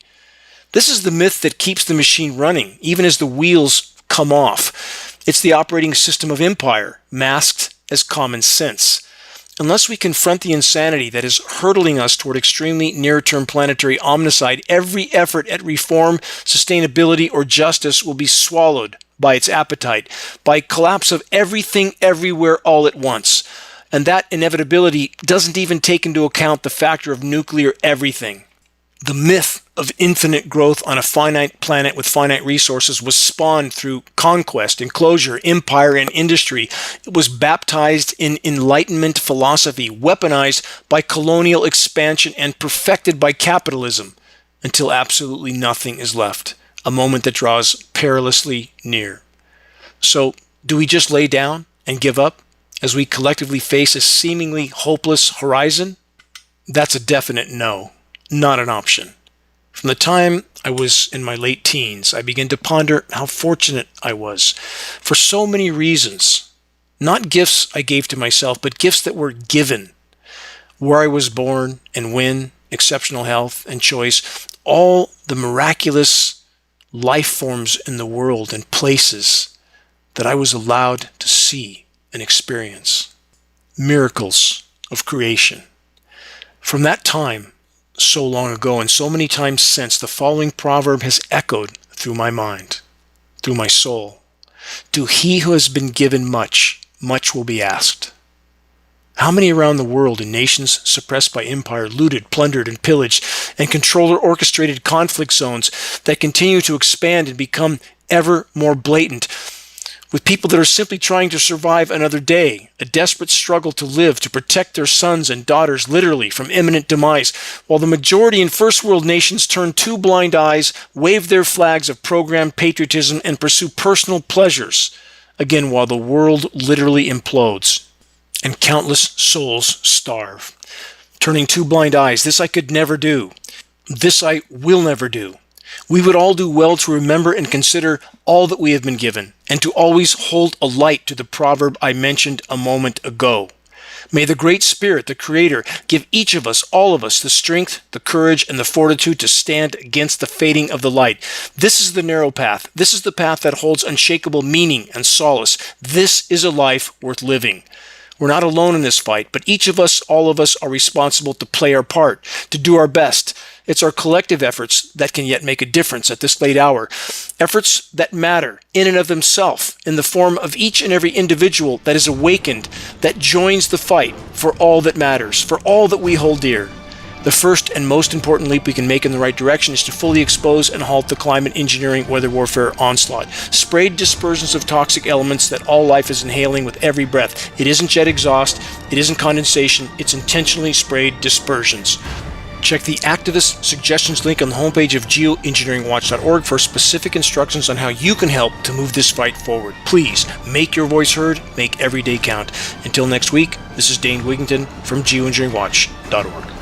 This is the myth that keeps the machine running, even as the wheels come off. It's the operating system of empire, masked as common sense. Unless we confront the insanity that is hurtling us toward extremely near-term planetary omnicide, every effort at reform, sustainability, or justice will be swallowed by its appetite, by collapse of everything everywhere all at once. And that inevitability doesn't even take into account the factor of nuclear everything. The myth of infinite growth on a finite planet with finite resources was spawned through conquest, enclosure, empire, and industry. It was baptized in Enlightenment philosophy, weaponized by colonial expansion, and perfected by capitalism until absolutely nothing is left, a moment that draws perilously near. So, do we just lay down and give up as we collectively face a seemingly hopeless horizon? That's a definite no. Not an option. From the time I was in my late teens, I began to ponder how fortunate I was for so many reasons. Not gifts I gave to myself, but gifts that were given. Where I was born and when, exceptional health and choice, all the miraculous life forms in the world and places that I was allowed to see and experience. Miracles of creation. From that time, so long ago and so many times since, the following proverb has echoed through my mind, through my soul. To he who has been given much, much will be asked. How many around the world in nations suppressed by empire, looted, plundered, and pillaged, and controller-orchestrated conflict zones that continue to expand and become ever more blatant, with people that are simply trying to survive another day, a desperate struggle to live, to protect their sons and daughters literally from imminent demise, while the majority in first world nations turn two blind eyes, wave their flags of programmed patriotism, and pursue personal pleasures, again while the world literally implodes, and countless souls starve. Turning two blind eyes, this I could never do. This I will never do. We would all do well to remember and consider all that we have been given, and to always hold a light to the proverb I mentioned a moment ago. May the Great Spirit, the Creator, give each of us, all of us, the strength, the courage, and the fortitude to stand against the fading of the light. This is the narrow path. This is the path that holds unshakable meaning and solace. This is a life worth living. We're not alone in this fight, but each of us, all of us, are responsible to play our part, to do our best. It's our collective efforts that can yet make a difference at this late hour. Efforts that matter in and of themselves, in the form of each and every individual that is awakened, that joins the fight for all that matters, for all that we hold dear. The first and most important leap we can make in the right direction is to fully expose and halt the climate engineering weather warfare onslaught. Sprayed dispersions of toxic elements that all life is inhaling with every breath. It isn't jet exhaust, it isn't condensation, it's intentionally sprayed dispersions. Check the activist suggestions link on the homepage of geoengineeringwatch.org for specific instructions on how you can help to move this fight forward. Please make your voice heard, make every day count. Until next week, this is Dane Wigington from geoengineeringwatch.org.